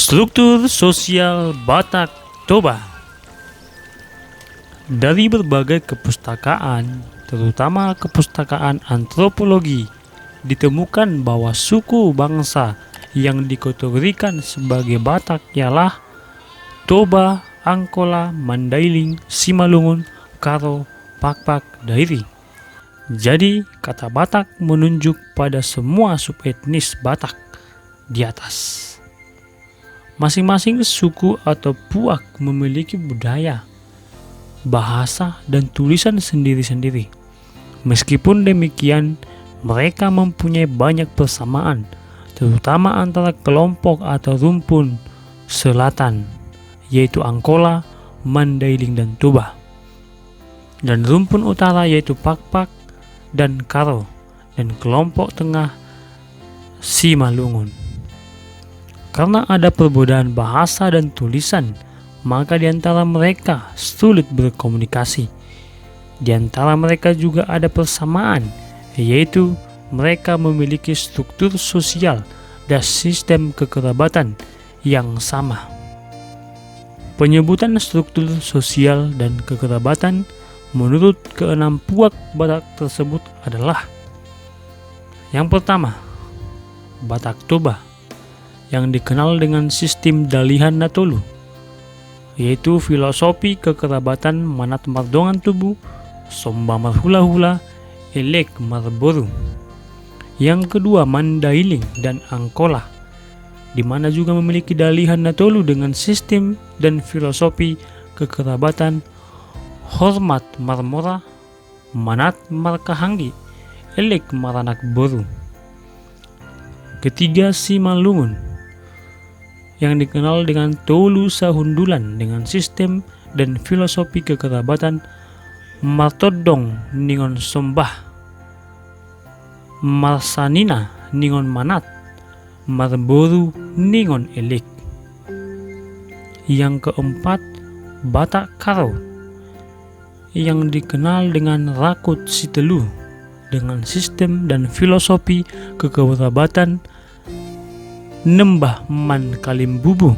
Struktur sosial Batak Toba. Dari berbagai kepustakaan, terutama kepustakaan antropologi, ditemukan bahwa suku bangsa yang dikategorikan sebagai Batak ialah Toba, Angkola, Mandailing, Simalungun, Karo, Pakpak, Dairi. Jadi, kata Batak menunjuk pada semua subetnis Batak di atas. Masing-masing suku atau puak memiliki budaya, bahasa, dan tulisan sendiri-sendiri. Meskipun demikian, mereka mempunyai banyak persamaan, terutama antara kelompok atau rumpun selatan, yaitu Angkola, Mandailing, dan Toba, dan rumpun utara yaitu Pakpak dan Karo, dan kelompok tengah Simalungun. Karena ada perbedaan bahasa dan tulisan, maka di antara mereka sulit berkomunikasi. Di antara mereka juga ada persamaan, yaitu mereka memiliki struktur sosial dan sistem kekerabatan yang sama. Penyebutan struktur sosial dan kekerabatan menurut keenam puak Batak tersebut adalah: yang pertama, Batak Toba, yang dikenal dengan sistem Dalihan Natolu, yaitu filosofi kekerabatan Manat Mardongan Tubuh, Somba Marhula-hula, Elek Marboru. Yang kedua, Mandailing dan Angkola, di mana juga memiliki Dalihan Natolu dengan sistem dan filosofi kekerabatan Hormat Marmora, Manat Markahanggi, Elek Maranak Boru. Ketiga, Simalungun, yang dikenal dengan Tolu Sahundulan dengan sistem dan filosofi kekerabatan Martodong Ningon Sombah, Marsanina Ningon Manat, Marboru Ningon Elek. Yang keempat, Batak Karo, yang dikenal dengan Rakut Sitelu dengan sistem dan filosofi kekerabatan Nembah Man Kalimbubu,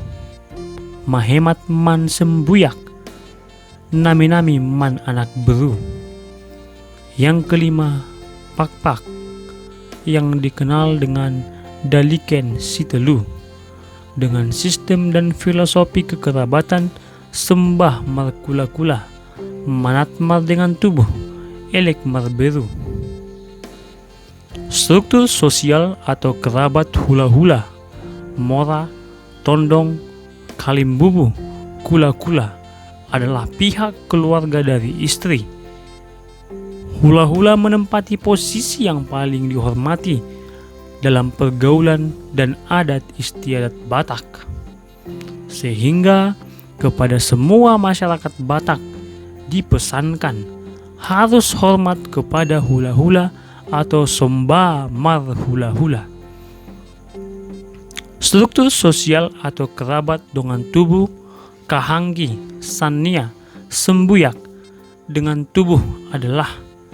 Mahemat Man Sembuyak, Nami-nami Man Anak Beru. Yang kelima, Pakpak, yang dikenal dengan Daliken Sitelu dengan sistem dan filosofi kekerabatan Sembah Markula-kula, Manat Mar dengan tubuh, Elek Marberu. Struktur sosial atau kerabat hula-hula, Mora, Tondong, Kalimbubu, Kula-kula adalah pihak keluarga dari istri. Hula-hula menempati posisi yang paling dihormati dalam pergaulan dan adat istiadat Batak, sehingga kepada semua masyarakat Batak dipesankan harus hormat kepada hula-hula atau Somba Marhula-hula. Struktur sosial atau kerabat dengan tubuh, Kahanggi, Sania, Sembuyak dengan tubuh adalah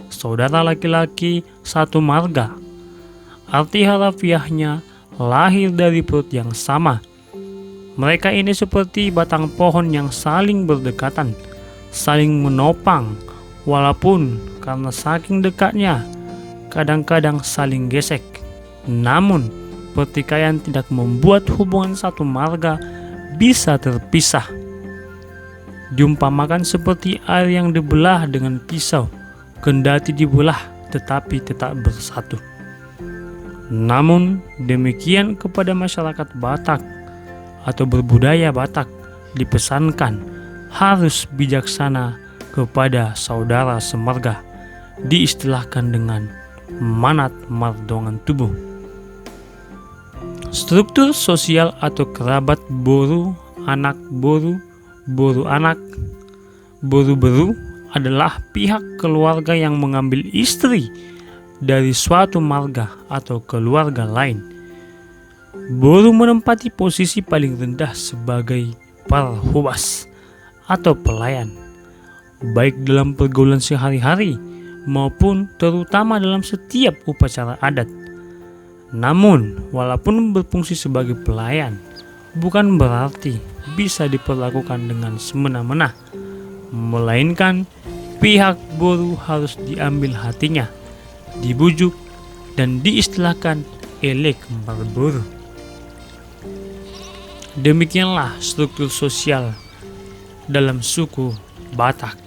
saudara laki-laki satu marga. Arti harafiahnya lahir dari perut yang sama. Mereka ini seperti batang pohon yang saling berdekatan, saling menopang, walaupun karena saking dekatnya kadang-kadang saling gesek. Namun pertikaian tidak membuat hubungan satu marga bisa terpisah. Diumpamakan seperti air yang dibelah dengan pisau, kendati dibelah tetapi tetap bersatu. Namun demikian kepada masyarakat Batak atau berbudaya Batak dipesankan harus bijaksana kepada saudara semarga, diistilahkan dengan Manat Mardongan Tubuh. Struktur sosial atau kerabat Boru, anak Boru, Boru anak, Boru beru adalah pihak keluarga yang mengambil istri dari suatu marga atau keluarga lain. Boru menempati posisi paling rendah sebagai parhubas atau pelayan, baik dalam pergaulan sehari-hari maupun terutama dalam setiap upacara adat. Namun, walaupun berfungsi sebagai pelayan, bukan berarti bisa diperlakukan dengan semena-mena, melainkan pihak buruh harus diambil hatinya, dibujuk, dan diistilahkan elek kembar buruh. Demikianlah struktur sosial dalam suku Batak.